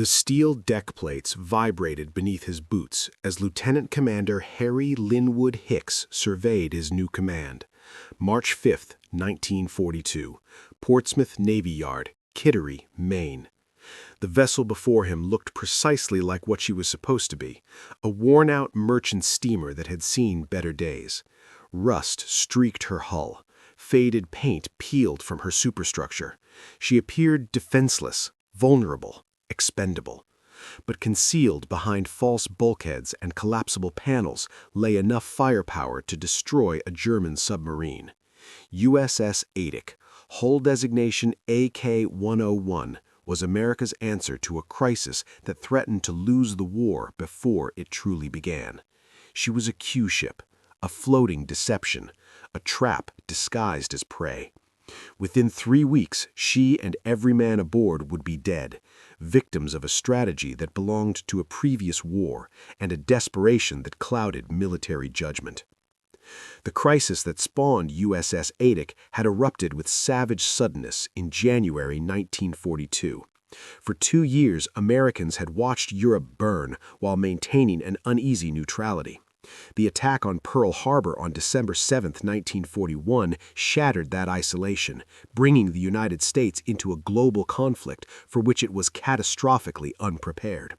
The steel deck plates vibrated beneath his boots as Lieutenant Commander Harry Lynnwood Hicks surveyed his new command. March 5, 1942, Portsmouth Navy Yard, Kittery, Maine. The vessel before him looked precisely like what she was supposed to be, a worn-out merchant steamer that had seen better days. Rust streaked her hull. Faded paint peeled from her superstructure. She appeared defenseless, vulnerable, expendable. But concealed behind false bulkheads and collapsible panels lay enough firepower to destroy a German submarine. USS Atik, hull designation AK-101, was America's answer to a crisis that threatened to lose the war before it truly began. She was a Q ship, a floating deception, a trap disguised as prey. Within 3 weeks, she and every man aboard would be dead, victims of a strategy that belonged to a previous war and a desperation that clouded military judgment. The crisis that spawned USS Attic had erupted with savage suddenness in January 1942. For 2 years, Americans had watched Europe burn while maintaining an uneasy neutrality. The attack on Pearl Harbor on December 7, 1941, shattered that isolation, bringing the United States into a global conflict for which it was catastrophically unprepared.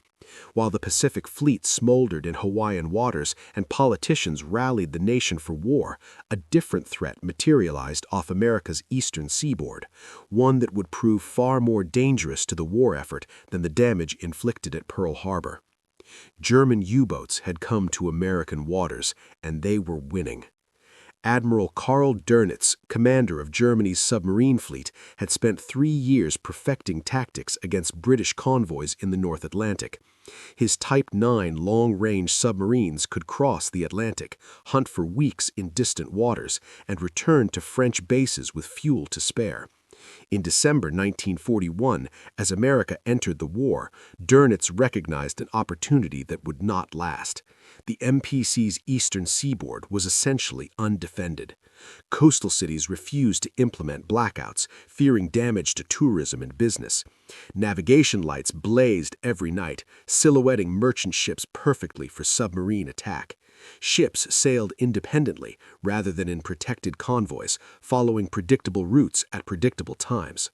While the Pacific Fleet smoldered in Hawaiian waters and politicians rallied the nation for war, a different threat materialized off America's eastern seaboard, one that would prove far more dangerous to the war effort than the damage inflicted at Pearl Harbor. German U-boats had come to American waters, and they were winning. Admiral Karl Dönitz, commander of Germany's submarine fleet, had spent 3 years perfecting tactics against British convoys in the North Atlantic. His Type 9 long-range submarines could cross the Atlantic, hunt for weeks in distant waters, and return to French bases with fuel to spare. In December 1941, as America entered the war, Dönitz recognized an opportunity that would not last. The MPC's eastern seaboard was essentially undefended. Coastal cities refused to implement blackouts, fearing damage to tourism and business. Navigation lights blazed every night, silhouetting merchant ships perfectly for submarine attack. Ships sailed independently rather than in protected convoys, following predictable routes at predictable times.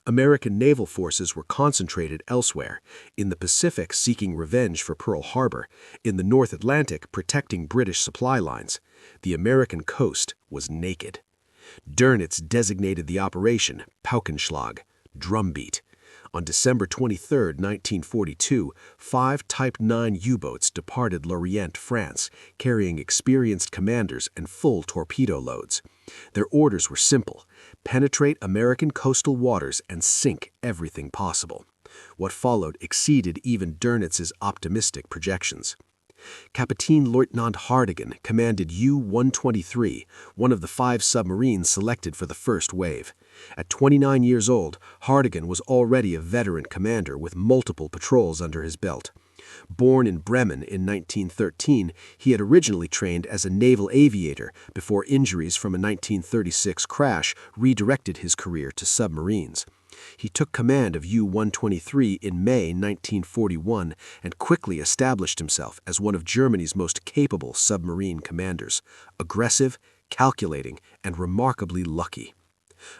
American naval forces were concentrated elsewhere, in the Pacific seeking revenge for Pearl Harbor, in the North Atlantic protecting British supply lines. The American coast was naked. Dönitz designated the operation Paukenschlag, Drumbeat. On December 23, 1942, 5 Type 9 U-boats departed Lorient, France, carrying experienced commanders and full torpedo loads. Their orders were simple: penetrate American coastal waters and sink everything possible. What followed exceeded even Dönitz's optimistic projections. Kapitänleutnant Hardegen commanded U-123, one of the 5 submarines selected for the first wave. At 29 years old, Hardegen was already a veteran commander with multiple patrols under his belt. Born in Bremen in 1913, he had originally trained as a naval aviator before injuries from a 1936 crash redirected his career to submarines. He took command of U-123 in May 1941 and quickly established himself as one of Germany's most capable submarine commanders, aggressive, calculating, and remarkably lucky.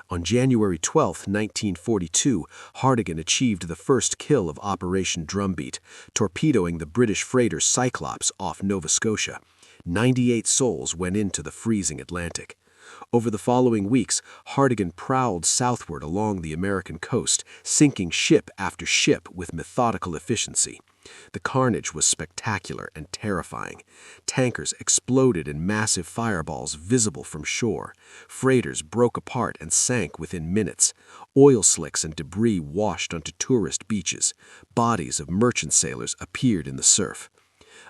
On January 12, 1942, Hardegen achieved the first kill of Operation Drumbeat, torpedoing the British freighter Cyclops off Nova Scotia. 98 souls went into the freezing Atlantic. Over the following weeks, Hardegen prowled southward along the American coast, sinking ship after ship with methodical efficiency. The carnage was spectacular and terrifying. Tankers exploded in massive fireballs visible from shore. Freighters broke apart and sank within minutes. Oil slicks and debris washed onto tourist beaches. Bodies of merchant sailors appeared in the surf.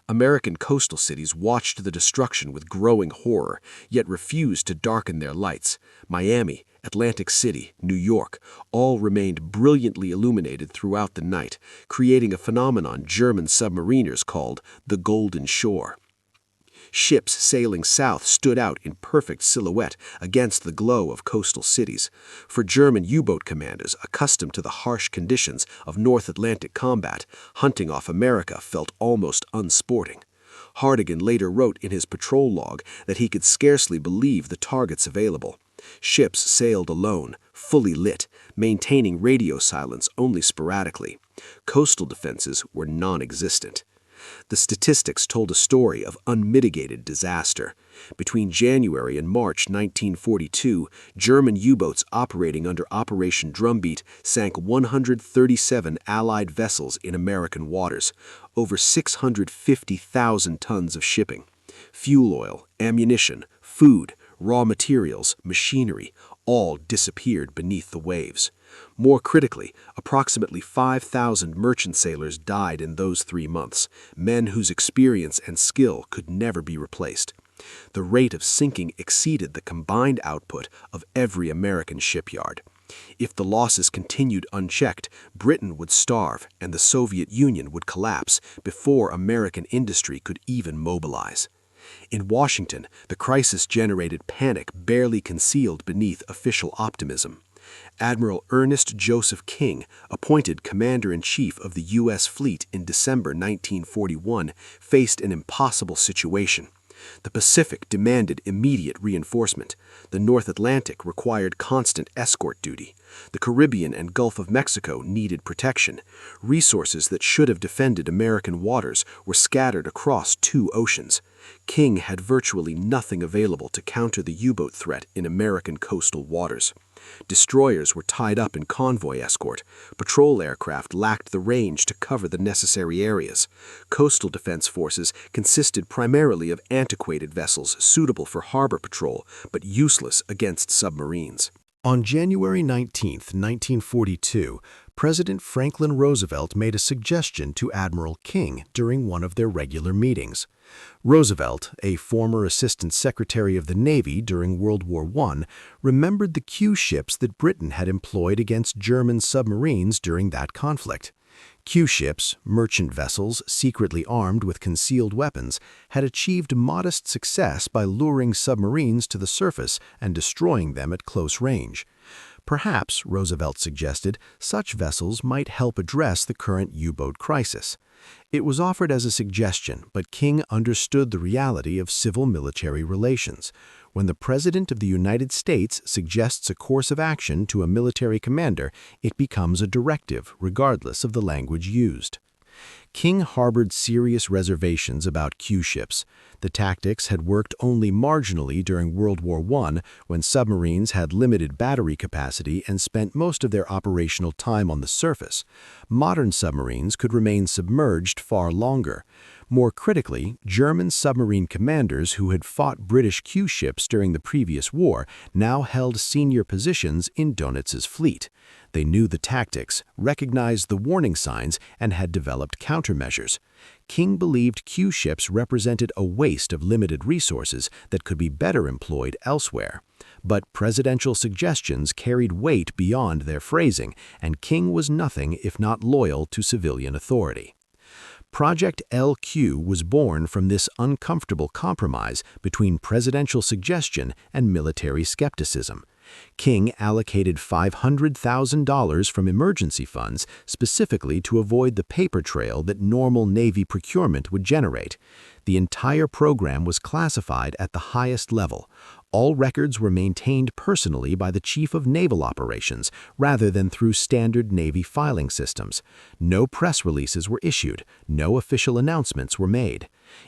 American coastal cities watched the destruction with growing horror, yet refused to darken their lights. Miami, Atlantic City, New York, all remained brilliantly illuminated throughout the night, creating a phenomenon German submariners called the Golden Shore. Ships sailing south stood out in perfect silhouette against the glow of coastal cities. For German U-boat commanders accustomed to the harsh conditions of North Atlantic combat, hunting off America felt almost unsporting. Hardegen later wrote in his patrol log that he could scarcely believe the targets available. Ships sailed alone, fully lit, maintaining radio silence only sporadically. Coastal defenses were non-existent. The statistics told a story of unmitigated disaster. Between January and March 1942, German U-boats operating under Operation Drumbeat sank 137 Allied vessels in American waters, over 650,000 tons of shipping. Fuel oil, ammunition, food, raw materials, machinery, all disappeared beneath the waves. More critically, approximately 5,000 merchant sailors died in those 3 months, men whose experience and skill could never be replaced. The rate of sinking exceeded the combined output of every American shipyard. If the losses continued unchecked, Britain would starve and the Soviet Union would collapse before American industry could even mobilize. In Washington, the crisis generated panic barely concealed beneath official optimism. Admiral Ernest Joseph King, appointed Commander-in-Chief of the U.S. Fleet in December 1941, faced an impossible situation. The Pacific demanded immediate reinforcement. The North Atlantic required constant escort duty. The Caribbean and Gulf of Mexico needed protection. Resources that should have defended American waters were scattered across 2 oceans. King had virtually nothing available to counter the U-boat threat in American coastal waters. Destroyers were tied up in convoy escort. Patrol aircraft lacked the range to cover the necessary areas. Coastal defense forces consisted primarily of antiquated vessels suitable for harbor patrol, but useless against submarines. On January 19, 1942, President Franklin Roosevelt made a suggestion to Admiral King during one of their regular meetings. Roosevelt, a former Assistant Secretary of the Navy during World War I, remembered the Q ships that Britain had employed against German submarines during that conflict. Q ships, merchant vessels secretly armed with concealed weapons, had achieved modest success by luring submarines to the surface and destroying them at close range. Perhaps, Roosevelt suggested, such vessels might help address the current U-boat crisis. It was offered as a suggestion, but King understood the reality of civil-military relations. When the President of the United States suggests a course of action to a military commander, it becomes a directive, regardless of the language used. King harbored serious reservations about Q ships. The tactics had worked only marginally during World War I, when submarines had limited battery capacity and spent most of their operational time on the surface. Modern submarines could remain submerged far longer. More critically, German submarine commanders who had fought British Q ships during the previous war now held senior positions in Donitz's fleet. They knew the tactics, recognized the warning signs, and had developed countermeasures. King believed Q ships represented a waste of limited resources that could be better employed elsewhere. But presidential suggestions carried weight beyond their phrasing, and King was nothing if not loyal to civilian authority. Project LQ was born from this uncomfortable compromise between presidential suggestion and military skepticism. King allocated $500,000 from emergency funds specifically to avoid the paper trail that normal Navy procurement would generate. The entire program was classified at the highest level. All records were maintained personally by the Chief of Naval Operations rather than through standard Navy filing systems. No press releases were issued, no official announcements were made.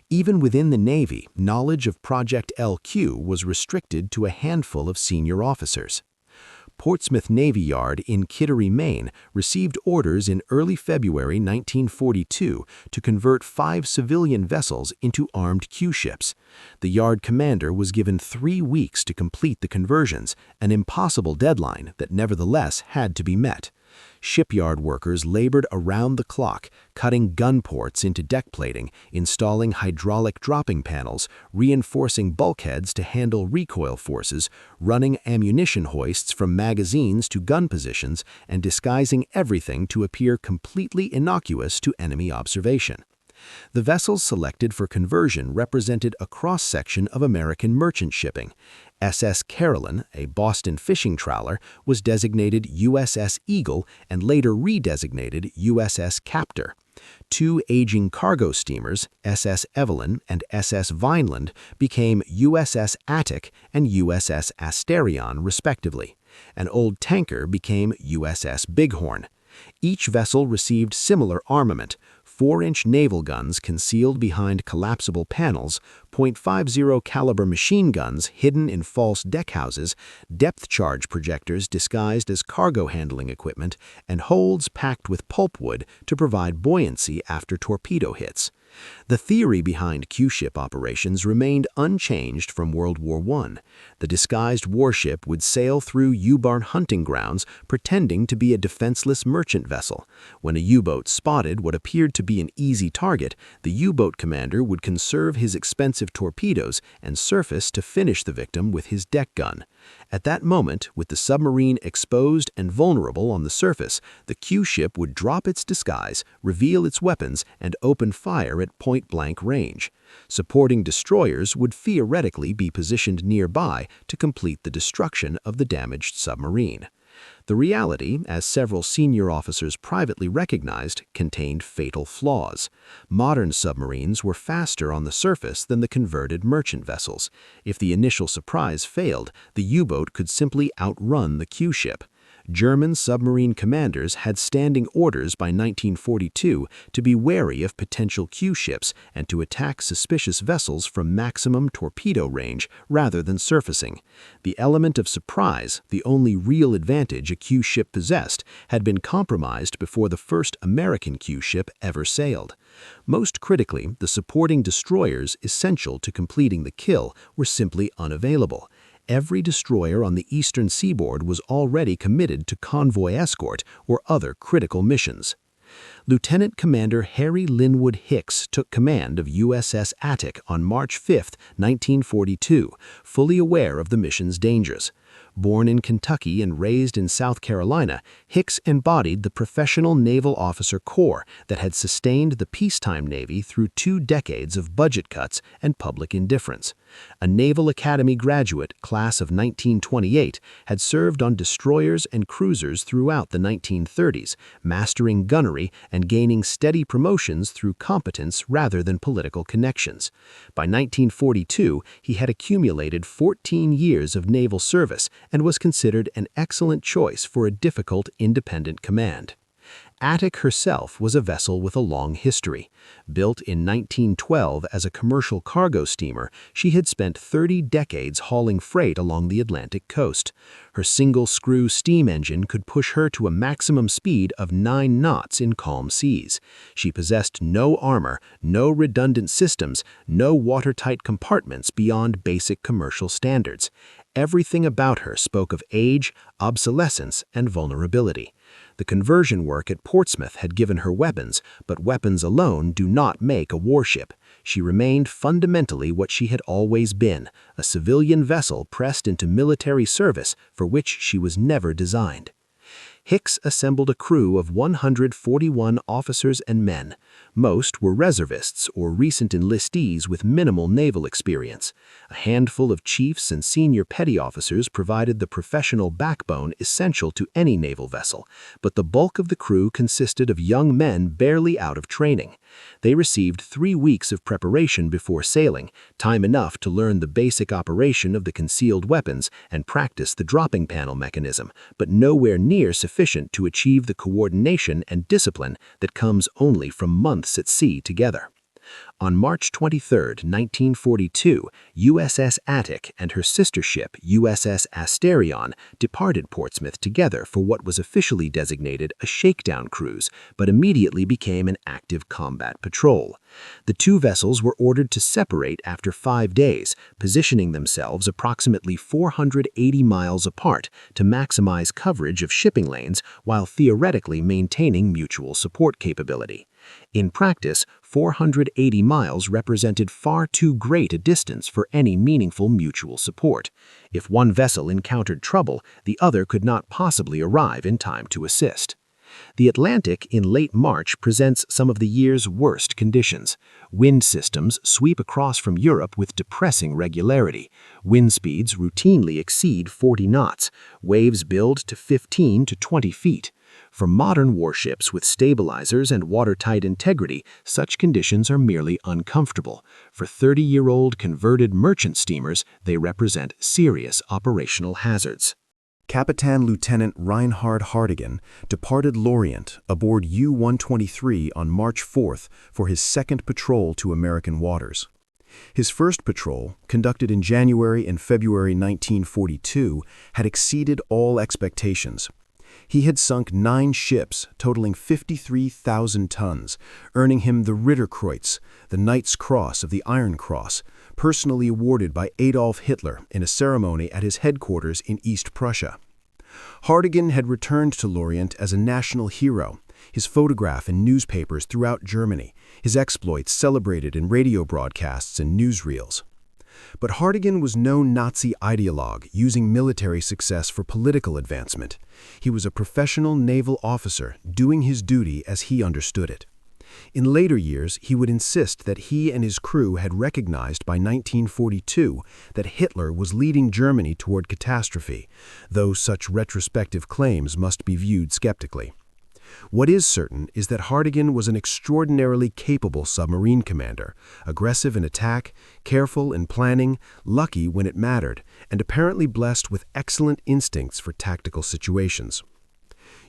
Even within the Navy, knowledge of Project LQ was restricted to a handful of senior officers. Portsmouth Navy Yard in Kittery, Maine, received orders in early February 1942 to convert 5 civilian vessels into armed Q ships. The yard commander was given 3 weeks to complete the conversions, an impossible deadline that nevertheless had to be met. Shipyard workers labored around the clock, cutting gun ports into deck plating, installing hydraulic dropping panels, reinforcing bulkheads to handle recoil forces, running ammunition hoists from magazines to gun positions, and disguising everything to appear completely innocuous to enemy observation. The vessels selected for conversion represented a cross-section of American merchant shipping. SS Carolyn, a Boston fishing trawler, was designated USS Eagle and later redesignated USS Captor. Two aging cargo steamers, SS Evelyn and SS Vineland, became USS Attic and USS Asterion, respectively. An old tanker became USS Bighorn. Each vessel received similar armament: 4-inch naval guns concealed behind collapsible panels, .50 caliber machine guns hidden in false deckhouses, depth charge projectors disguised as cargo handling equipment, and holds packed with pulpwood to provide buoyancy after torpedo hits. The theory behind Q-ship operations remained unchanged from World War I. The disguised warship would sail through U-boat hunting grounds pretending to be a defenseless merchant vessel. When a U-boat spotted what appeared to be an easy target, the U-boat commander would conserve his expensive torpedoes and surface to finish the victim with his deck gun. At that moment, with the submarine exposed and vulnerable on the surface, the Q-ship would drop its disguise, reveal its weapons, and open fire at point-blank range. Supporting destroyers would theoretically be positioned nearby to complete the destruction of the damaged submarine. The reality, as several senior officers privately recognized, contained fatal flaws. Modern submarines were faster on the surface than the converted merchant vessels. If the initial surprise failed, the U-boat could simply outrun the Q-ship. German submarine commanders had standing orders by 1942 to be wary of potential Q-ships and to attack suspicious vessels from maximum torpedo range rather than surfacing. The element of surprise, the only real advantage a Q-ship possessed, had been compromised before the first American Q-ship ever sailed. Most critically, the supporting destroyers essential to completing the kill were simply unavailable. Every destroyer on the eastern seaboard was already committed to convoy escort or other critical missions. Lieutenant Commander Harry Lynnwood Hicks took command of USS Attic on March 5, 1942, fully aware of the mission's dangers. Born in Kentucky and raised in South Carolina, Hicks embodied the professional naval officer corps that had sustained the peacetime Navy through 2 decades of budget cuts and public indifference. A Naval Academy graduate, class of 1928, had served on destroyers and cruisers throughout the 1930s, mastering gunnery and gaining steady promotions through competence rather than political connections. By 1942, he had accumulated 14 years of naval service and was considered an excellent choice for a difficult independent command. Attic herself was a vessel with a long history. Built in 1912 as a commercial cargo steamer, she had spent 30 decades hauling freight along the Atlantic coast. Her single-screw steam engine could push her to a maximum speed of 9 knots in calm seas. She possessed no armor, no redundant systems, no watertight compartments beyond basic commercial standards. Everything about her spoke of age, obsolescence, and vulnerability. The conversion work at Portsmouth had given her weapons, but weapons alone do not make a warship. She remained fundamentally what she had always been, a civilian vessel pressed into military service for which she was never designed. Hicks assembled a crew of 141 officers and men. Most were reservists or recent enlistees with minimal naval experience. A handful of chiefs and senior petty officers provided the professional backbone essential to any naval vessel, but the bulk of the crew consisted of young men barely out of training. They received 3 weeks of preparation before sailing, time enough to learn the basic operation of the concealed weapons and practice the dropping panel mechanism, but nowhere near sufficient to achieve the coordination and discipline that comes only from months at sea together. On March 23, 1942, USS Attic and her sister ship, USS Asterion, departed Portsmouth together for what was officially designated a shakedown cruise, but immediately became an active combat patrol. The 2 vessels were ordered to separate after 5 days, positioning themselves approximately 480 miles apart to maximize coverage of shipping lanes while theoretically maintaining mutual support capability. In practice, 480 miles represented far too great a distance for any meaningful mutual support. If one vessel encountered trouble, the other could not possibly arrive in time to assist. The Atlantic in late March presents some of the year's worst conditions. Wind systems sweep across from Europe with depressing regularity. Wind speeds routinely exceed 40 knots. Waves build to 15 to 20 feet. For modern warships with stabilizers and watertight integrity, such conditions are merely uncomfortable. For 30-year-old converted merchant steamers, they represent serious operational hazards. Kapitänleutnant Reinhard Hardegen departed Lorient aboard U-123 on March 4th for his second patrol to American waters. His first patrol, conducted in January and February 1942, had exceeded all expectations. He had sunk 9 ships totaling 53,000 tons, earning him the Ritterkreuz, the Knight's Cross of the Iron Cross, personally awarded by Adolf Hitler in a ceremony at his headquarters in East Prussia. Hardegen had returned to Lorient as a national hero, his photograph in newspapers throughout Germany, his exploits celebrated in radio broadcasts and newsreels. But Hardegen was no Nazi ideologue using military success for political advancement. He was a professional naval officer doing his duty as he understood it. In later years, he would insist that he and his crew had recognized by 1942 that Hitler was leading Germany toward catastrophe, though such retrospective claims must be viewed skeptically. What is certain is that Hardegen was an extraordinarily capable submarine commander, aggressive in attack, careful in planning, lucky when it mattered, and apparently blessed with excellent instincts for tactical situations.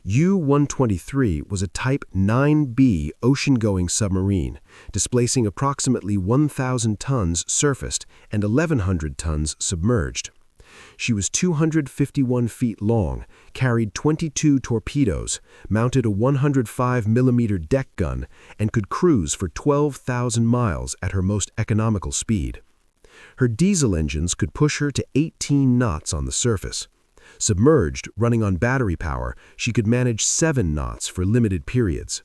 U-123 was a Type 9B ocean-going submarine, displacing approximately 1,000 tons surfaced and 1,100 tons submerged. She was 251 feet long, carried 22 torpedoes, mounted a 105mm deck gun, and could cruise for 12,000 miles at her most economical speed. Her diesel engines could push her to 18 knots on the surface. Submerged, running on battery power, she could manage 7 knots for limited periods.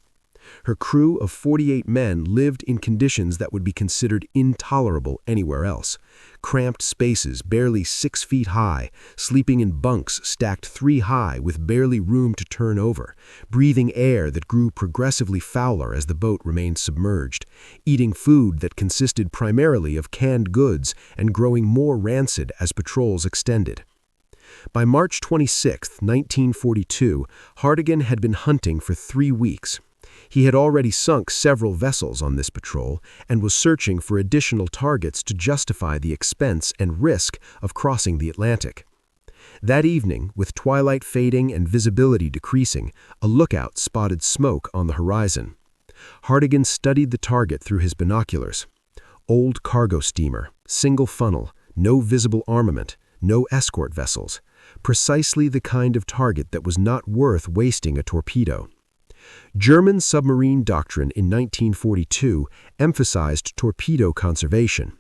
Her crew of 48 men lived in conditions that would be considered intolerable anywhere else. Cramped spaces barely 6 feet high, sleeping in bunks stacked 3 high with barely room to turn over, breathing air that grew progressively fouler as the boat remained submerged, eating food that consisted primarily of canned goods and growing more rancid as patrols extended. By March 26, 1942, Hardegen had been hunting for 3 weeks. He had already sunk several vessels on this patrol and was searching for additional targets to justify the expense and risk of crossing the Atlantic. That evening, with twilight fading and visibility decreasing, a lookout spotted smoke on the horizon. Hardegen studied the target through his binoculars. Old cargo steamer, single funnel, no visible armament, no escort vessels. Precisely the kind of target that was not worth wasting a torpedo. German submarine doctrine in 1942 emphasized torpedo conservation.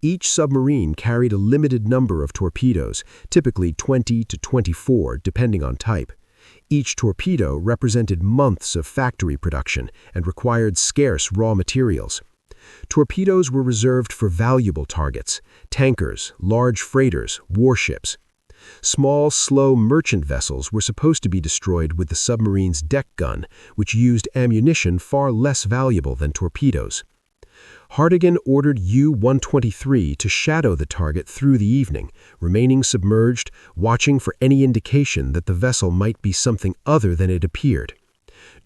Each submarine carried a limited number of torpedoes, typically 20 to 24, depending on type. Each torpedo represented months of factory production and required scarce raw materials. Torpedoes were reserved for valuable targets: tankers, large freighters, warships. Small, slow merchant vessels were supposed to be destroyed with the submarine's deck gun, which used ammunition far less valuable than torpedoes. Hardegen ordered U-123 to shadow the target through the evening, remaining submerged, watching for any indication that the vessel might be something other than it appeared.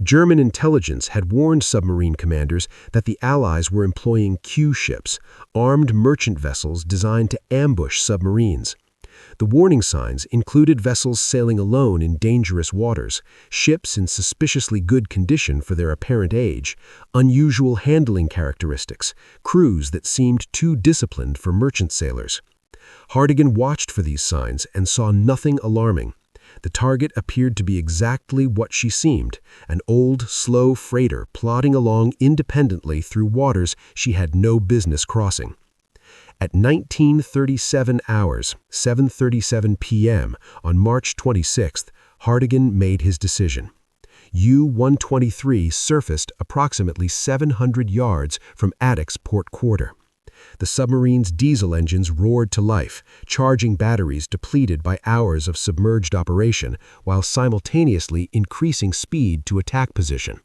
German intelligence had warned submarine commanders that the Allies were employing Q ships, armed merchant vessels designed to ambush submarines. The warning signs included vessels sailing alone in dangerous waters, ships in suspiciously good condition for their apparent age, unusual handling characteristics, crews that seemed too disciplined for merchant sailors. Hardegen watched for these signs and saw nothing alarming. The target appeared to be exactly what she seemed, an old, slow freighter plodding along independently through waters she had no business crossing. At 19:37 hours, 7:37 p.m. on March 26th, Hardegen made his decision. U-123 surfaced approximately 700 yards from Attic's port quarter. The submarine's diesel engines roared to life, charging batteries depleted by hours of submerged operation, while simultaneously increasing speed to attack position.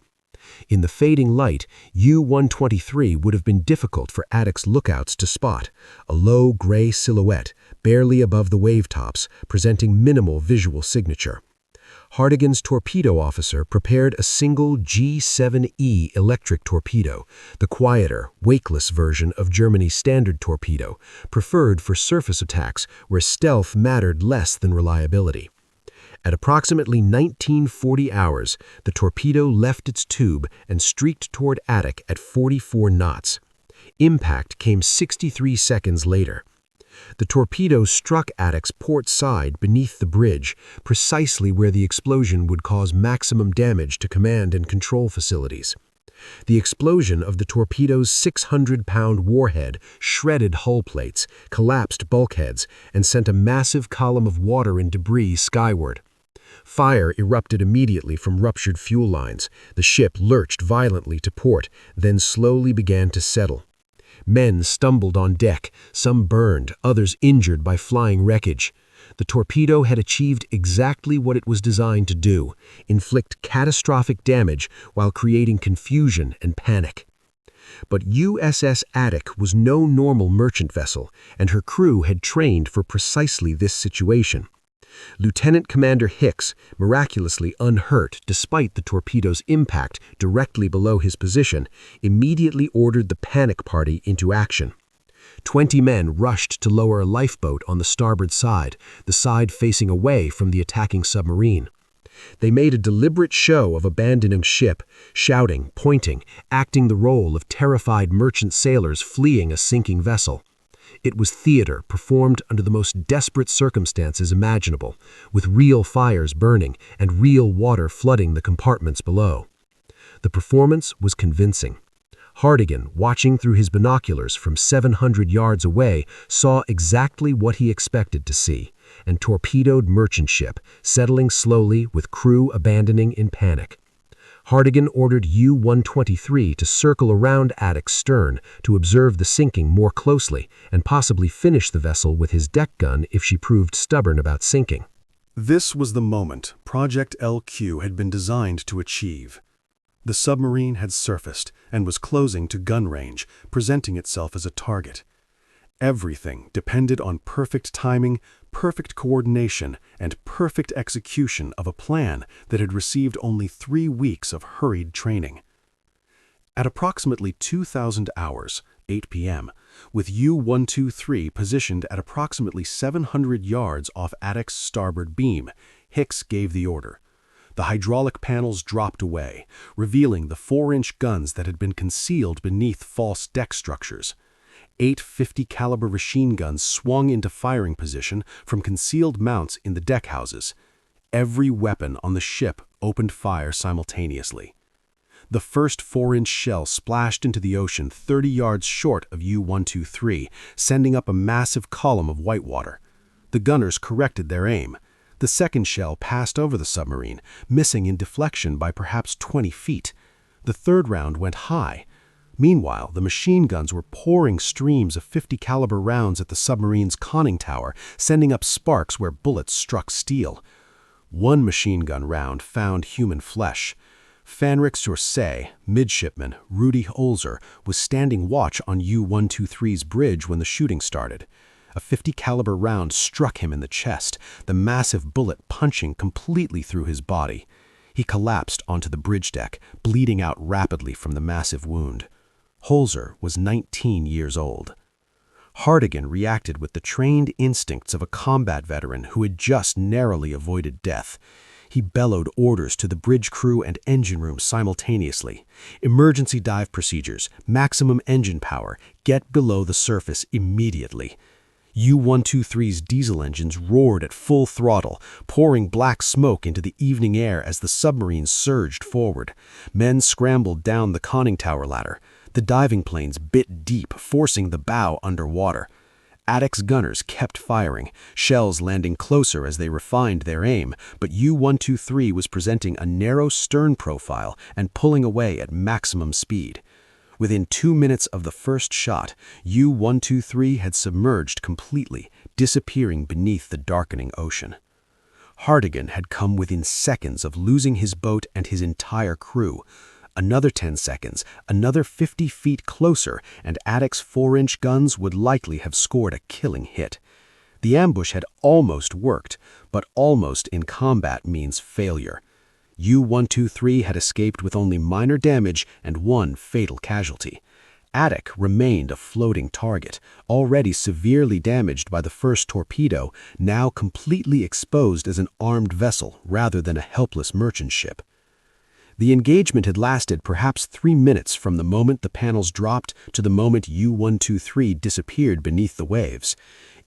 In the fading light, U-123 would have been difficult for Attic's lookouts to spot, a low gray silhouette, barely above the wave tops, presenting minimal visual signature. Hardigan's torpedo officer prepared a single G7E electric torpedo, the quieter, wakeless version of Germany's standard torpedo, preferred for surface attacks where stealth mattered less than reliability. At approximately 1940 hours, the torpedo left its tube and streaked toward Attic at 44 knots. Impact came 63 seconds later. The torpedo struck Attic's port side beneath the bridge, precisely where the explosion would cause maximum damage to command and control facilities. The explosion of the torpedo's 600-pound warhead shredded hull plates, collapsed bulkheads, and sent a massive column of water and debris skyward. Fire erupted immediately from ruptured fuel lines. The ship lurched violently to port, then slowly began to settle. Men stumbled on deck, some burned, others injured by flying wreckage. The torpedo had achieved exactly what it was designed to do: inflict catastrophic damage while creating confusion and panic. But USS Attic was no normal merchant vessel, and her crew had trained for precisely this situation. Lieutenant Commander Hicks, miraculously unhurt despite the torpedo's impact directly below his position, immediately ordered the panic party into action. 20 men rushed to lower a lifeboat on the starboard side, the side facing away from the attacking submarine. They made a deliberate show of abandoning ship, shouting, pointing, acting the role of terrified merchant sailors fleeing a sinking vessel. It was theater performed under the most desperate circumstances imaginable, with real fires burning and real water flooding the compartments below. The performance was convincing. Hardigan, watching through his binoculars from 700 yards away, saw exactly what he expected to see: a torpedoed merchant ship, settling slowly with crew abandoning in panic. Hardegen ordered U-123 to circle around Attic's stern to observe the sinking more closely and possibly finish the vessel with his deck gun if she proved stubborn about sinking. This was the moment Project LQ had been designed to achieve. The submarine had surfaced and was closing to gun range, presenting itself as a target. Everything depended on perfect timing, perfect coordination, and perfect execution of a plan that had received only 3 weeks of hurried training. At approximately 2,000 hours, 8 p.m., with U-123 positioned at approximately 700 yards off Attic's starboard beam, Hicks gave the order. The hydraulic panels dropped away, revealing the 4-inch guns that had been concealed beneath false deck structures. 8 50-caliber machine guns swung into firing position from concealed mounts in the deck houses. Every weapon on the ship opened fire simultaneously. The first 4-inch shell splashed into the ocean 30 yards short of U-123, sending up a massive column of whitewater. The gunners corrected their aim. The second shell passed over the submarine, missing in deflection by perhaps 20 feet. The third round went high. Meanwhile, the machine guns were pouring streams of 50-caliber rounds at the submarine's conning tower, sending up sparks where bullets struck steel. One machine gun round found human flesh. Fanrik Sursay, midshipman Rudy Olzer, was standing watch on U-123's bridge when the shooting started. A 50-caliber round struck him in the chest, the massive bullet punching completely through his body. He collapsed onto the bridge deck, bleeding out rapidly from the massive wound. Holzer was 19 years old. Hardegen reacted with the trained instincts of a combat veteran who had just narrowly avoided death. He bellowed orders to the bridge crew and engine room simultaneously. Emergency dive procedures, maximum engine power, get below the surface immediately. U-123's diesel engines roared at full throttle, pouring black smoke into the evening air as the submarine surged forward. Men scrambled down the conning tower ladder. The diving planes bit deep, forcing the bow underwater. Attic's gunners kept firing, shells landing closer as they refined their aim, but U-123 was presenting a narrow stern profile and pulling away at maximum speed. Within 2 minutes of the first shot, U-123 had submerged completely, disappearing beneath the darkening ocean. Hardegen had come within seconds of losing his boat and his entire crew. Another 10 seconds, another 50 feet closer, and Attic's 4-inch guns would likely have scored a killing hit. The ambush had almost worked, but almost in combat means failure. U-123 had escaped with only minor damage and 1 fatal casualty. Attic remained a floating target, already severely damaged by the first torpedo, now completely exposed as an armed vessel rather than a helpless merchant ship. The engagement had lasted perhaps 3 minutes from the moment the panels dropped to the moment U-123 disappeared beneath the waves.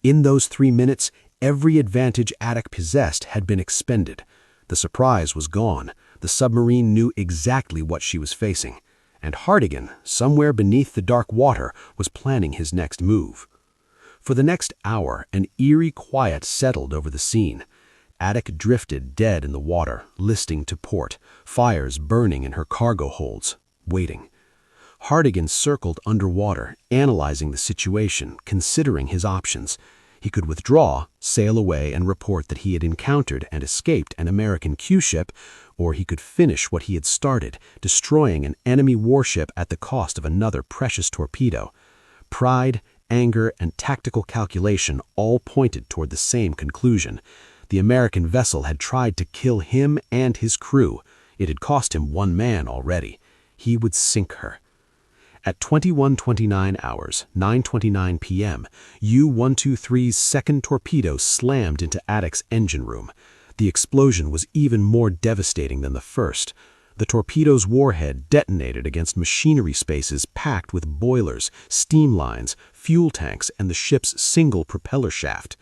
In those 3 minutes, every advantage Attic possessed had been expended. The surprise was gone. The submarine knew exactly what she was facing. And Hardigan, somewhere beneath the dark water, was planning his next move. For the next hour, an eerie quiet settled over the scene. Attic drifted dead in the water, listing to port, fires burning in her cargo holds, waiting. Hardigan circled underwater, analyzing the situation, considering his options. He could withdraw, sail away, and report that he had encountered and escaped an American Q-ship, or he could finish what he had started, destroying an enemy warship at the cost of another precious torpedo. Pride, anger, and tactical calculation all pointed toward the same conclusion. The American vessel had tried to kill him and his crew. It had cost him 1 man already. He would sink her. At 21:29 hours, 9:29 p.m., U-123's second torpedo slammed into Attic's engine room. The explosion was even more devastating than the first. The torpedo's warhead detonated against machinery spaces packed with boilers, steam lines, fuel tanks, and the ship's single propeller shaft.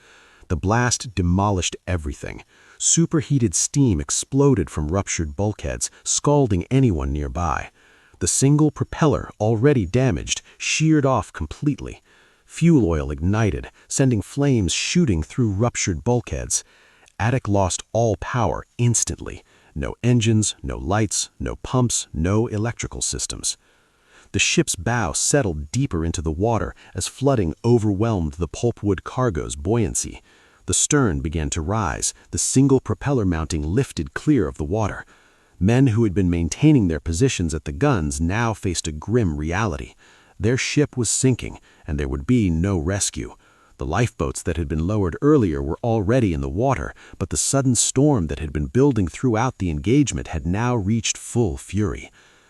The blast demolished everything. Superheated steam exploded from ruptured bulkheads, scalding anyone nearby. The single propeller, already damaged, sheared off completely. Fuel oil ignited, sending flames shooting through ruptured bulkheads. Attic lost all power instantly. No engines, no lights, no pumps, no electrical systems. The ship's bow settled deeper into the water as flooding overwhelmed the pulpwood cargo's buoyancy. The stern began to rise, the single propeller mounting lifted clear of the water. Men who had been maintaining their positions at the guns now faced a grim reality. Their ship was sinking, and there would be no rescue. The lifeboats that had been lowered earlier were already in the water, but the sudden storm that had been building throughout the engagement had now reached full fury.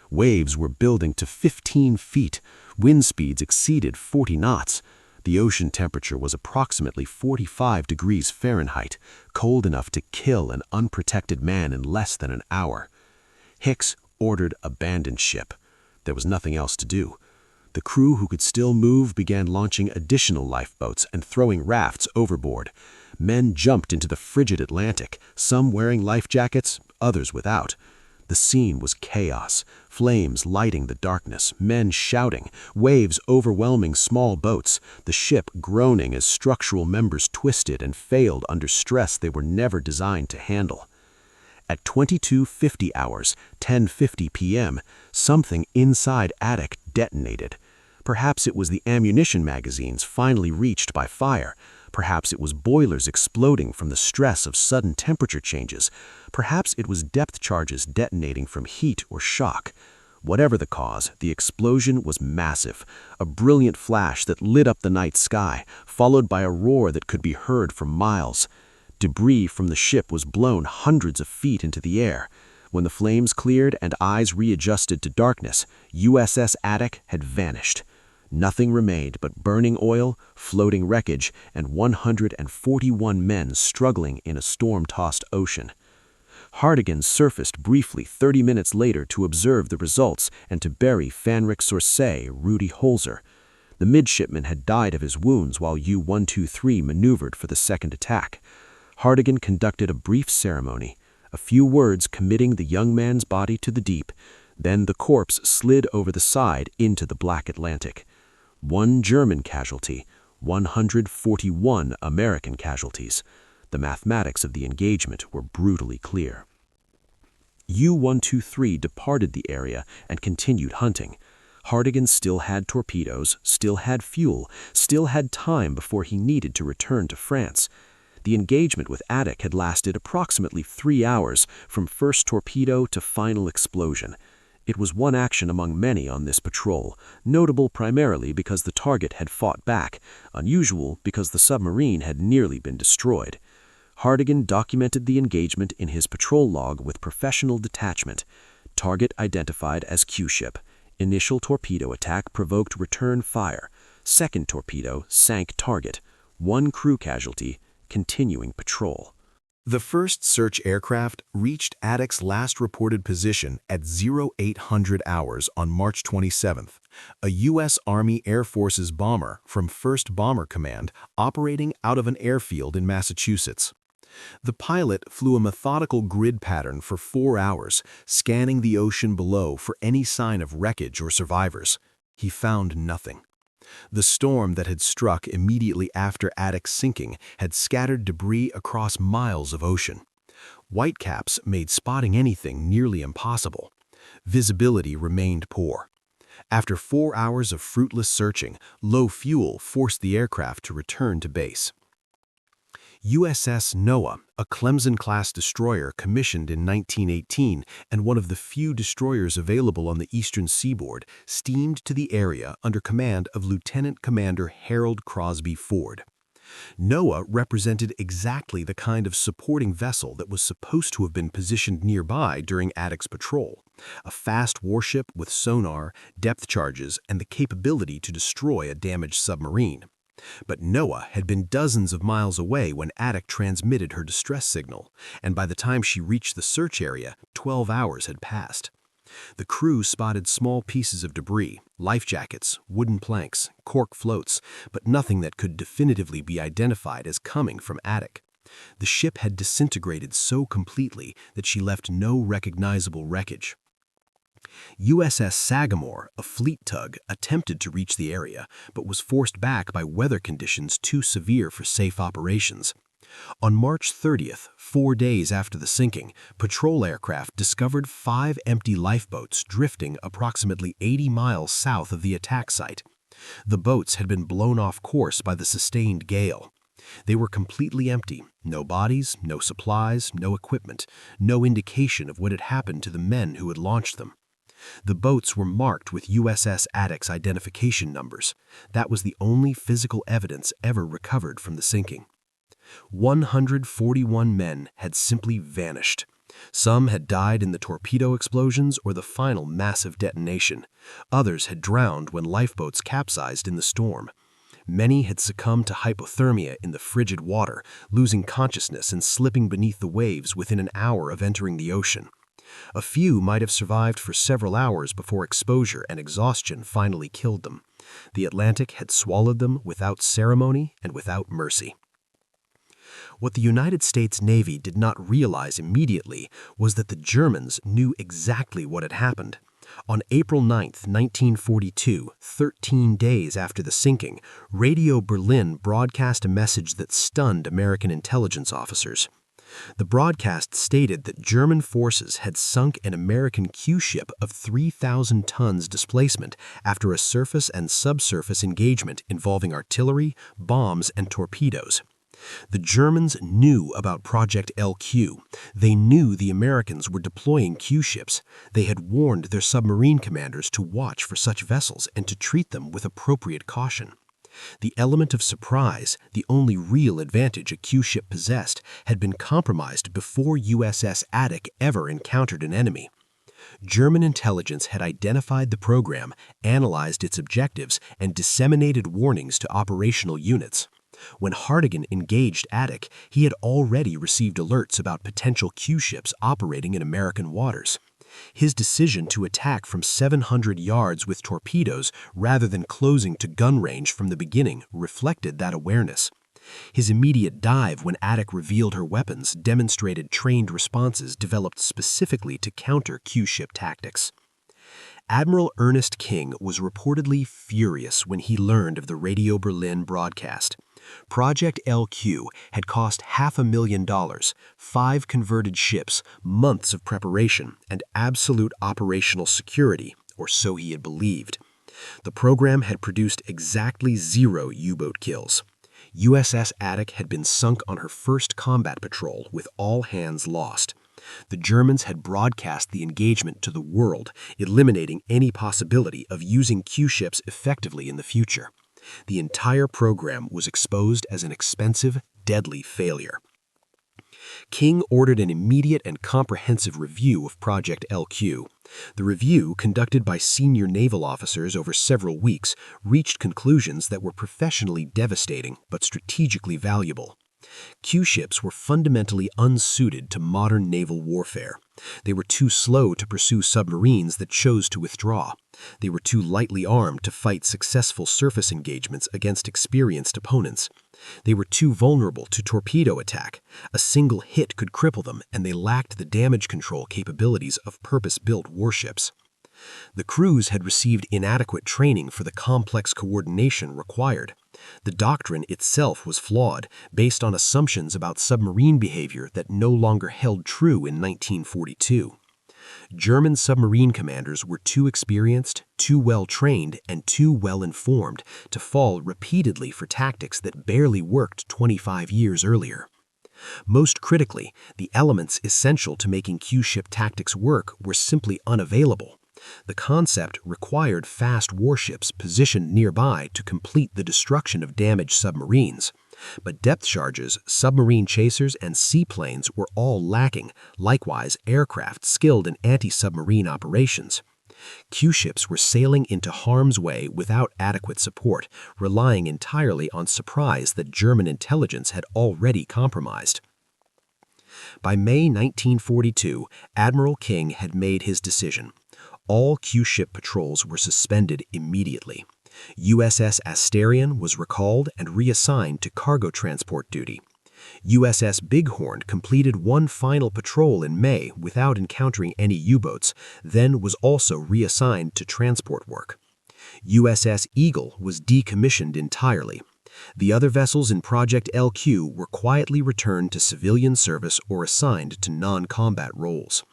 Waves were building to 15 feet. Wind speeds exceeded 40 knots. The ocean temperature was approximately 45 degrees Fahrenheit, cold enough to kill an unprotected man in less than an hour. Hicks ordered abandon ship. There was nothing else to do. The crew who could still move began launching additional lifeboats and throwing rafts overboard. Men jumped into the frigid Atlantic, some wearing life jackets, others without. The scene was chaos, flames lighting the darkness, men shouting, waves overwhelming small boats, the ship groaning as structural members twisted and failed under stress they were never designed to handle. At 22:50 hours, 10:50 p.m., something inside Attic detonated. Perhaps it was the ammunition magazines finally reached by fire. Perhaps it was boilers exploding from the stress of sudden temperature changes. Perhaps it was depth charges detonating from heat or shock. Whatever the cause, the explosion was massive, a brilliant flash that lit up the night sky, followed by a roar that could be heard for miles. Debris from the ship was blown hundreds of feet into the air. When the flames cleared and eyes readjusted to darkness, USS Attic had vanished. Nothing remained but burning oil, floating wreckage, and 141 men struggling in a storm-tossed ocean. Hardigan surfaced briefly 30 minutes later to observe the results and to bury Fanrik Sorsay, Rudy Holzer. The midshipman had died of his wounds while U-123 maneuvered for the second attack. Hardigan conducted a brief ceremony, a few words committing the young man's body to the deep. Then the corpse slid over the side into the black Atlantic. 1 German casualty, 141 American casualties. The mathematics of the engagement were brutally clear. U-123 departed the area and continued hunting. Hardigan still had torpedoes, still had fuel, still had time before he needed to return to France. The engagement with Attic had lasted approximately 3 hours from first torpedo to final explosion. It was one action among many on this patrol, notable primarily because the target had fought back, unusual because the submarine had nearly been destroyed. Hardigan documented the engagement in his patrol log with professional detachment. Target identified as Q-ship. Initial torpedo attack provoked return fire. Second torpedo sank target. 1 crew casualty, continuing patrol. The first search aircraft reached Attic's last reported position at 0800 hours on March 27th, a U.S. Army Air Force's bomber from 1st Bomber Command operating out of an airfield in Massachusetts. The pilot flew a methodical grid pattern for 4 hours, scanning the ocean below for any sign of wreckage or survivors. He found nothing. The storm that had struck immediately after Attic's sinking had scattered debris across miles of ocean. Whitecaps made spotting anything nearly impossible. Visibility remained poor. After 4 hours of fruitless searching, low fuel forced the aircraft to return to base. USS Noah, a Clemson-class destroyer commissioned in 1918 and one of the few destroyers available on the eastern seaboard, steamed to the area under command of Lieutenant Commander Harold Crosby Ford. Noah represented exactly the kind of supporting vessel that was supposed to have been positioned nearby during Attic's patrol, a fast warship with sonar, depth charges, and the capability to destroy a damaged submarine. But Noah had been dozens of miles away when Attic transmitted her distress signal, and by the time she reached the search area, 12 hours had passed. The crew spotted small pieces of debris, life jackets, wooden planks, cork floats, but nothing that could definitively be identified as coming from Attic. The ship had disintegrated so completely that she left no recognizable wreckage. USS Sagamore, a fleet tug, attempted to reach the area, but was forced back by weather conditions too severe for safe operations. On March 30th, 4 days after the sinking, patrol aircraft discovered 5 empty lifeboats drifting approximately 80 miles south of the attack site. The boats had been blown off course by the sustained gale. They were completely empty, no bodies, no supplies, no equipment, no indication of what had happened to the men who had launched them. The boats were marked with USS Attic's identification numbers. That was the only physical evidence ever recovered from the sinking. 141 men had simply vanished. Some had died in the torpedo explosions or the final massive detonation. Others had drowned when lifeboats capsized in the storm. Many had succumbed to hypothermia in the frigid water, losing consciousness and slipping beneath the waves within an hour of entering the ocean. A few might have survived for several hours before exposure and exhaustion finally killed them. The Atlantic had swallowed them without ceremony and without mercy. What the United States Navy did not realize immediately was that the Germans knew exactly what had happened. On April 9, 1942, 13 days after the sinking, Radio Berlin broadcast a message that stunned American intelligence officers. The broadcast stated that German forces had sunk an American Q-ship of 3,000 tons displacement after a surface and subsurface engagement involving artillery, bombs, and torpedoes. The Germans knew about Project LQ. They knew the Americans were deploying Q-ships. They had warned their submarine commanders to watch for such vessels and to treat them with appropriate caution. The element of surprise, the only real advantage a Q-ship possessed, had been compromised before USS Attic ever encountered an enemy. German intelligence had identified the program, analyzed its objectives, and disseminated warnings to operational units. When Hardegen engaged Attic, he had already received alerts about potential Q-ships operating in American waters. His decision to attack from 700 yards with torpedoes rather than closing to gun range from the beginning reflected that awareness. His immediate dive when Attic revealed her weapons demonstrated trained responses developed specifically to counter Q-ship tactics. Admiral Ernest King was reportedly furious when he learned of the Radio Berlin broadcast. Project LQ had cost $500,000, 5 converted ships, months of preparation, and absolute operational security, or so he had believed. The program had produced exactly 0 U-boat kills. USS Attic had been sunk on her first combat patrol with all hands lost. The Germans had broadcast the engagement to the world, eliminating any possibility of using Q-ships effectively in the future. The entire program was exposed as an expensive, deadly failure. King ordered an immediate and comprehensive review of Project LQ. The review, conducted by senior naval officers over several weeks, reached conclusions that were professionally devastating but strategically valuable. Q-ships were fundamentally unsuited to modern naval warfare. They were too slow to pursue submarines that chose to withdraw. They were too lightly armed to fight successful surface engagements against experienced opponents. They were too vulnerable to torpedo attack. A single hit could cripple them, and they lacked the damage control capabilities of purpose-built warships. The crews had received inadequate training for the complex coordination required. The doctrine itself was flawed, based on assumptions about submarine behavior that no longer held true in 1942. German submarine commanders were too experienced, too well-trained, and too well-informed to fall repeatedly for tactics that barely worked 25 years earlier. Most critically, the elements essential to making Q-ship tactics work were simply unavailable. The concept required fast warships positioned nearby to complete the destruction of damaged submarines. But depth charges, submarine chasers, and seaplanes were all lacking, likewise aircraft skilled in anti-submarine operations. Q-ships were sailing into harm's way without adequate support, relying entirely on surprise that German intelligence had already compromised. By May 1942, Admiral King had made his decision. All Q-ship patrols were suspended immediately. USS Asterion was recalled and reassigned to cargo transport duty. USS Bighorn completed one final patrol in May without encountering any U-boats, then was also reassigned to transport work. USS Eagle was decommissioned entirely. The other vessels in Project LQ were quietly returned to civilian service or assigned to non-combat roles.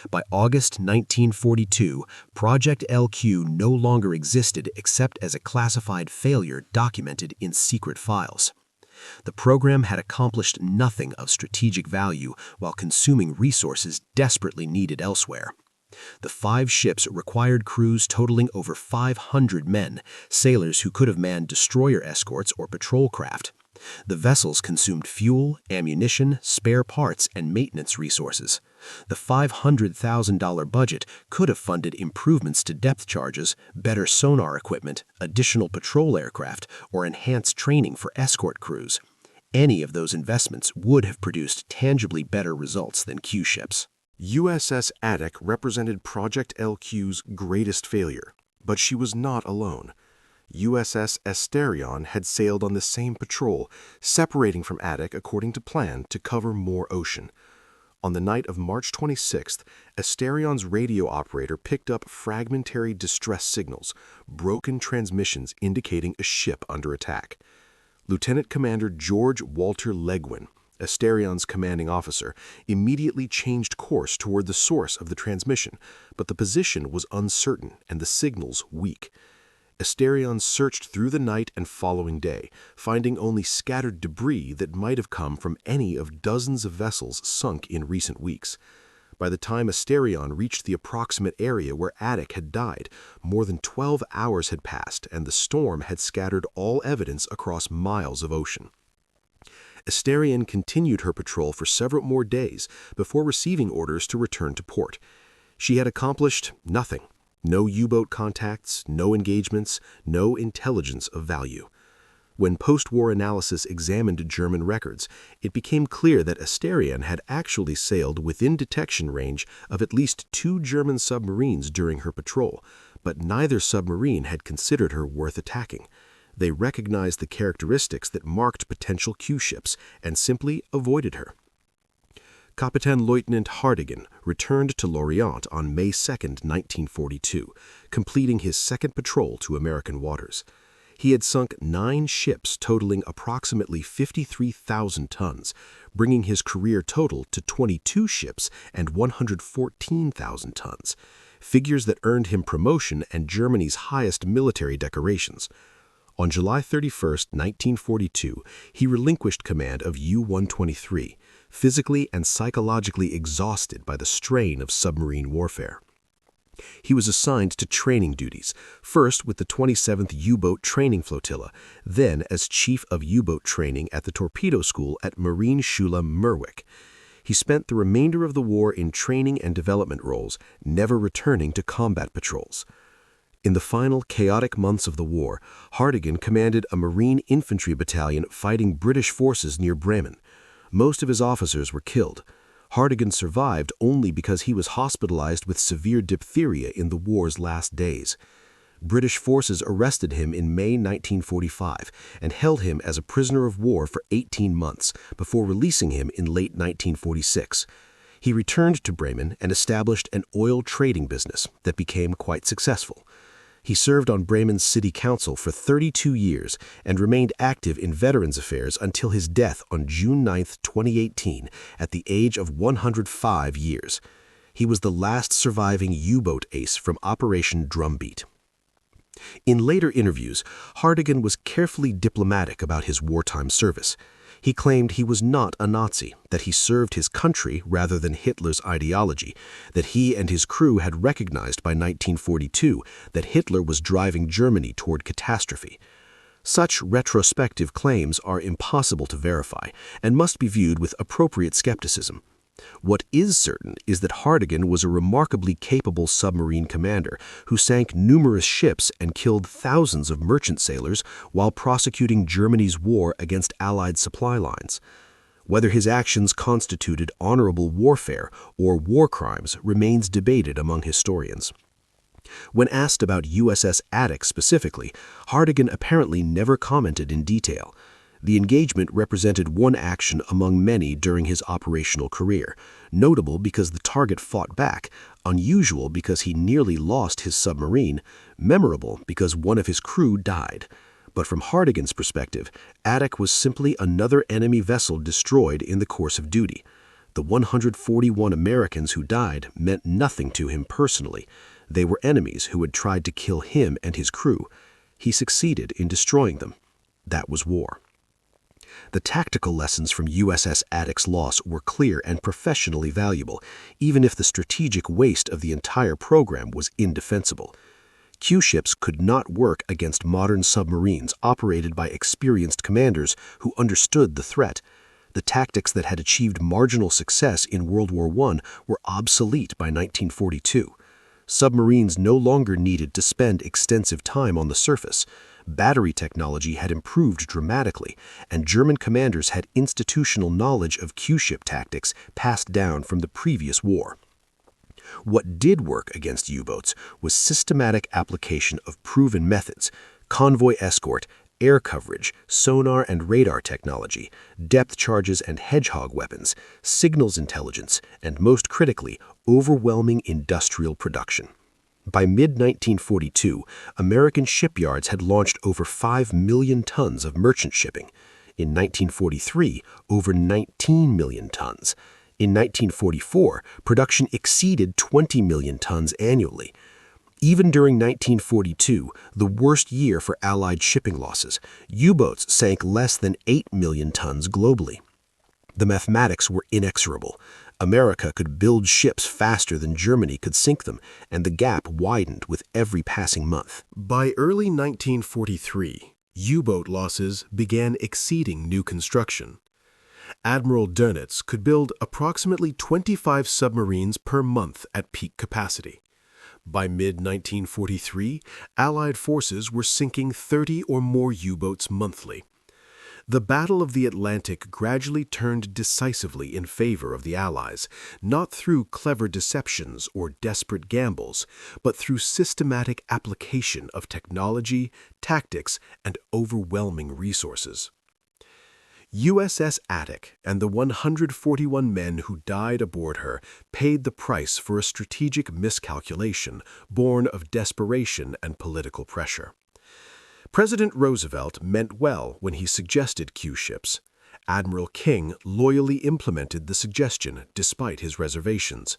By August 1942, Project LQ no longer existed except as a classified failure documented in secret files. The program had accomplished nothing of strategic value while consuming resources desperately needed elsewhere. The 5 ships required crews totaling over 500 men, sailors who could have manned destroyer escorts or patrol craft. The vessels consumed fuel, ammunition, spare parts, and maintenance resources. The $500,000 budget could have funded improvements to depth charges, better sonar equipment, additional patrol aircraft, or enhanced training for escort crews. Any of those investments would have produced tangibly better results than Q-ships. USS Attic represented Project LQ's greatest failure, but she was not alone. USS Asterion had sailed on the same patrol, separating from Attic according to plan to cover more ocean. On the night of March 26th, Asterion's radio operator picked up fragmentary distress signals, broken transmissions indicating a ship under attack. Lieutenant Commander George Walter Legwin, Asterion's commanding officer, immediately changed course toward the source of the transmission, but the position was uncertain and the signals weak. Asterion searched through the night and following day, finding only scattered debris that might have come from any of dozens of vessels sunk in recent weeks. By the time Asterion reached the approximate area where Attic had died, more than 12 hours had passed and the storm had scattered all evidence across miles of ocean. Asterion continued her patrol for several more days before receiving orders to return to port. She had accomplished nothing. No U-boat contacts, no engagements, no intelligence of value. When post-war analysis examined German records, it became clear that Asterion had actually sailed within detection range of at least 2 German submarines during her patrol, but neither submarine had considered her worth attacking. They recognized the characteristics that marked potential Q-ships and simply avoided her. Kapitänleutnant Hardegen returned to Lorient on May 2, 1942, completing his second patrol to American waters. He had sunk 9 ships totaling approximately 53,000 tons, bringing his career total to 22 ships and 114,000 tons. figures that earned him promotion and Germany's highest military decorations. On July 31, 1942, he relinquished command of U-123, physically and psychologically exhausted by the strain of submarine warfare. He was assigned to training duties, first with the 27th U-Boat Training Flotilla, then as Chief of U-Boat Training at the Torpedo School at Marine Schule Merwick. He spent the remainder of the war in training and development roles, never returning to combat patrols. In the final chaotic months of the war, Hardegen commanded a Marine infantry battalion fighting British forces near Bremen. Most of his officers were killed. Hardegen survived only because he was hospitalized with severe diphtheria in the war's last days. British forces arrested him in May 1945 and held him as a prisoner of war for 18 months before releasing him in late 1946. He returned to Bremen and established an oil trading business that became quite successful. He served on Bremen's city council for 32 years and remained active in veterans affairs until his death on June 9, 2018, at the age of 105 years. He was the last surviving U-boat ace from Operation Drumbeat. In later interviews, Hardegen was carefully diplomatic about his wartime service. He claimed he was not a Nazi, that he served his country rather than Hitler's ideology, that he and his crew had recognized by 1942 that Hitler was driving Germany toward catastrophe. Such retrospective claims are impossible to verify and must be viewed with appropriate skepticism. What is certain is that Hardegen was a remarkably capable submarine commander who sank numerous ships and killed thousands of merchant sailors while prosecuting Germany's war against Allied supply lines. Whether his actions constituted honorable warfare or war crimes remains debated among historians. When asked about USS Attic specifically, Hardegen apparently never commented in detail. The engagement represented one action among many during his operational career, notable because the target fought back, unusual because he nearly lost his submarine, memorable because one of his crew died. But from Hardigan's perspective, Attic was simply another enemy vessel destroyed in the course of duty. The 141 Americans who died meant nothing to him personally. They were enemies who had tried to kill him and his crew. He succeeded in destroying them. That was war. The tactical lessons from USS Attic's loss were clear and professionally valuable, even if the strategic waste of the entire program was indefensible. Q-ships could not work against modern submarines operated by experienced commanders who understood the threat. The tactics that had achieved marginal success in World War I were obsolete by 1942. Submarines no longer needed to spend extensive time on the surface. Battery technology had improved dramatically, and German commanders had institutional knowledge of Q-ship tactics passed down from the previous war. What did work against U-boats was systematic application of proven methods, convoy escort, air coverage, sonar and radar technology, depth charges and hedgehog weapons, signals intelligence, and most critically, overwhelming industrial production. By mid-1942, American shipyards had launched over 5 million tons of merchant shipping. In 1943, over 19 million tons. In 1944, production exceeded 20 million tons annually. Even during 1942, the worst year for Allied shipping losses, U-boats sank less than 8 million tons globally. The mathematics were inexorable. America could build ships faster than Germany could sink them, and the gap widened with every passing month. By early 1943, U-boat losses began exceeding new construction. Admiral Dönitz could build approximately 25 submarines per month at peak capacity. By mid-1943, Allied forces were sinking 30 or more U-boats monthly. The Battle of the Atlantic gradually turned decisively in favor of the Allies, not through clever deceptions or desperate gambles, but through systematic application of technology, tactics, and overwhelming resources. USS Attic and the 141 men who died aboard her paid the price for a strategic miscalculation born of desperation and political pressure. President Roosevelt meant well when he suggested Q-ships. Admiral King loyally implemented the suggestion despite his reservations.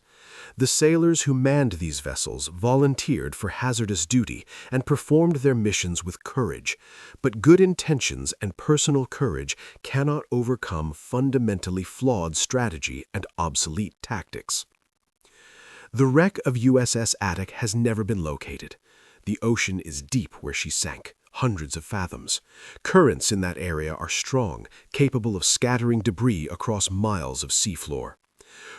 The sailors who manned these vessels volunteered for hazardous duty and performed their missions with courage, but good intentions and personal courage cannot overcome fundamentally flawed strategy and obsolete tactics. The wreck of USS Attic has never been located. The ocean is deep where she sank, hundreds of fathoms. Currents in that area are strong, capable of scattering debris across miles of seafloor.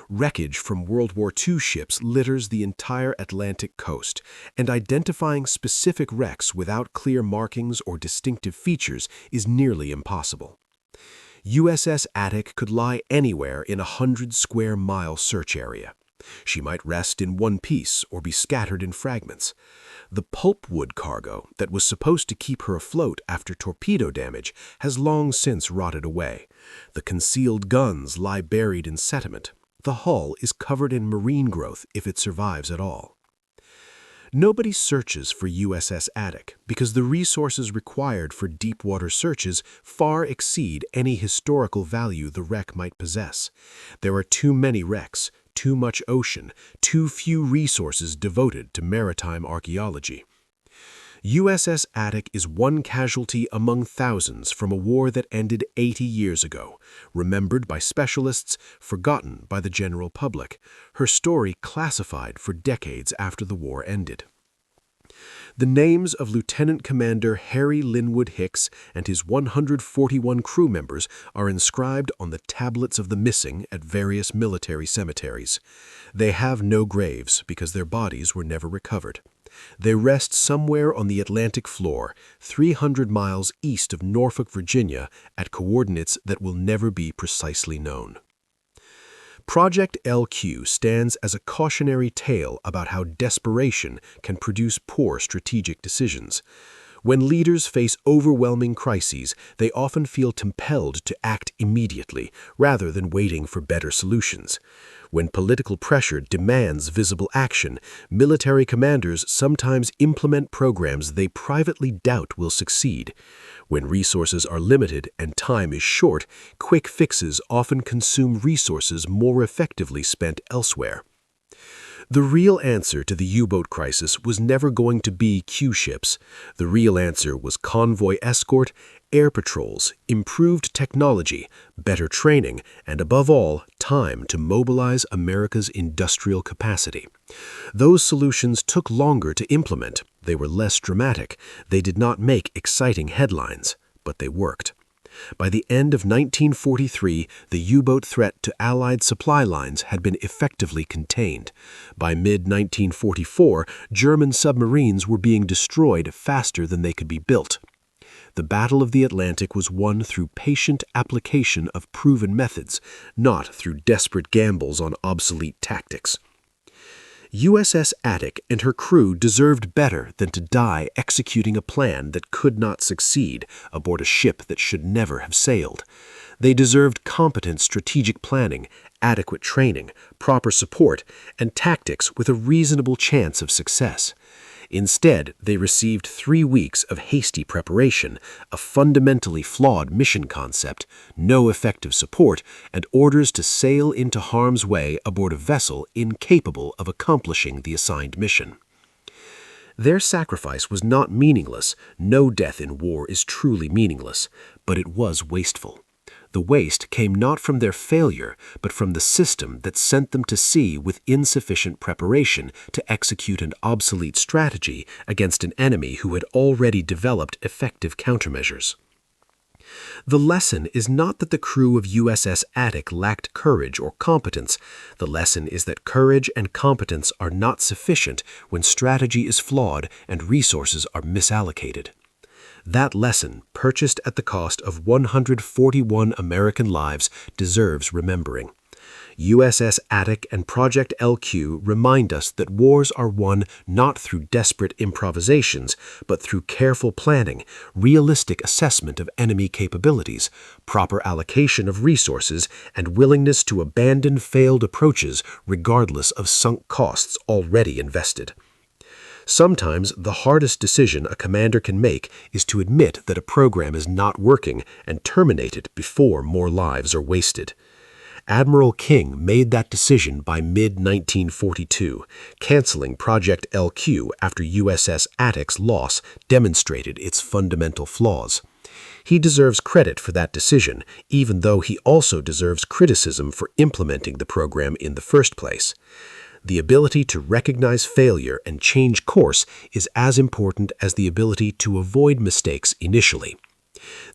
Wreckage from World War II ships litters the entire Atlantic coast, and identifying specific wrecks without clear markings or distinctive features is nearly impossible. USS Attic could lie anywhere in a 100-square-mile search area. She might rest in one piece or be scattered in fragments. The pulpwood cargo that was supposed to keep her afloat after torpedo damage has long since rotted away. The concealed guns lie buried in sediment. The hull is covered in marine growth if it survives at all. Nobody searches for USS Attic because the resources required for deep-water searches far exceed any historical value the wreck might possess. There are too many wrecks, too much ocean, too few resources devoted to maritime archaeology. USS Attic is one casualty among thousands from a war that ended 80 years ago, remembered by specialists, forgotten by the general public, her story classified for decades after the war ended. The names of Lieutenant Commander Harry Lynnwood Hicks and his 141 crew members are inscribed on the tablets of the missing at various military cemeteries. They have no graves because their bodies were never recovered. They rest somewhere on the Atlantic floor, 300 miles east of Norfolk, Virginia, at coordinates that will never be precisely known. Project LQ stands as a cautionary tale about how desperation can produce poor strategic decisions. When leaders face overwhelming crises, they often feel compelled to act immediately, rather than waiting for better solutions. When political pressure demands visible action, military commanders sometimes implement programs they privately doubt will succeed. When resources are limited and time is short, quick fixes often consume resources more effectively spent elsewhere. The real answer to the U-boat crisis was never going to be Q-ships. The real answer was convoy escort, air patrols, improved technology, better training, and above all, time to mobilize America's industrial capacity. Those solutions took longer to implement. They were less dramatic. They did not make exciting headlines, but they worked. By the end of 1943, the U-boat threat to Allied supply lines had been effectively contained. By mid-1944, German submarines were being destroyed faster than they could be built. The Battle of the Atlantic was won through patient application of proven methods, not through desperate gambles on obsolete tactics. USS Attic and her crew deserved better than to die executing a plan that could not succeed aboard a ship that should never have sailed. They deserved competent strategic planning, adequate training, proper support, and tactics with a reasonable chance of success. Instead, they received 3 weeks of hasty preparation, a fundamentally flawed mission concept, no effective support, and orders to sail into harm's way aboard a vessel incapable of accomplishing the assigned mission. Their sacrifice was not meaningless. No death in war is truly meaningless, but it was wasteful. The waste came not from their failure, but from the system that sent them to sea with insufficient preparation to execute an obsolete strategy against an enemy who had already developed effective countermeasures. The lesson is not that the crew of USS Attic lacked courage or competence. The lesson is that courage and competence are not sufficient when strategy is flawed and resources are misallocated. That lesson, purchased at the cost of 141 American lives, deserves remembering. USS Attic and Project LQ remind us that wars are won not through desperate improvisations, but through careful planning, realistic assessment of enemy capabilities, proper allocation of resources, and willingness to abandon failed approaches regardless of sunk costs already invested. Sometimes the hardest decision a commander can make is to admit that a program is not working and terminate it before more lives are wasted. Admiral King made that decision by mid-1942, canceling Project LQ after USS Attic's loss demonstrated its fundamental flaws. He deserves credit for that decision, even though he also deserves criticism for implementing the program in the first place. The ability to recognize failure and change course is as important as the ability to avoid mistakes initially.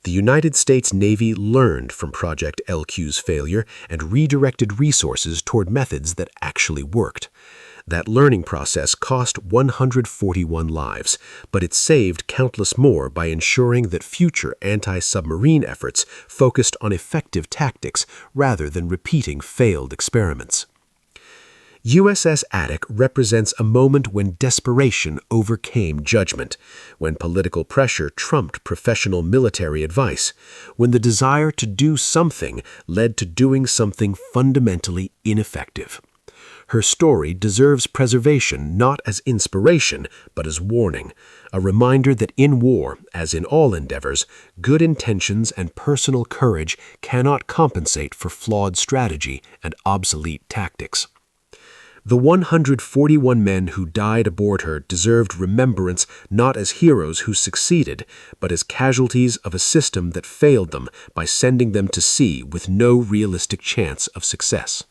The United States Navy learned from Project LQ's failure and redirected resources toward methods that actually worked. That learning process cost 141 lives, but it saved countless more by ensuring that future anti-submarine efforts focused on effective tactics rather than repeating failed experiments. USS Attic represents a moment when desperation overcame judgment, when political pressure trumped professional military advice, when the desire to do something led to doing something fundamentally ineffective. Her story deserves preservation not as inspiration, but as warning, a reminder that in war, as in all endeavors, good intentions and personal courage cannot compensate for flawed strategy and obsolete tactics. The 141 men who died aboard her deserved remembrance not as heroes who succeeded, but as casualties of a system that failed them by sending them to sea with no realistic chance of success.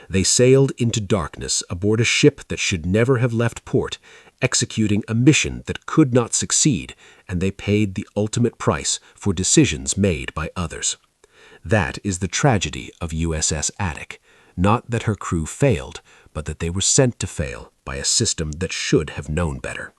They sailed into darkness aboard a ship that should never have left port, executing a mission that could not succeed, and they paid the ultimate price for decisions made by others. That is the tragedy of USS Attic. Not that her crew failed, but that they were sent to fail by a system that should have known better.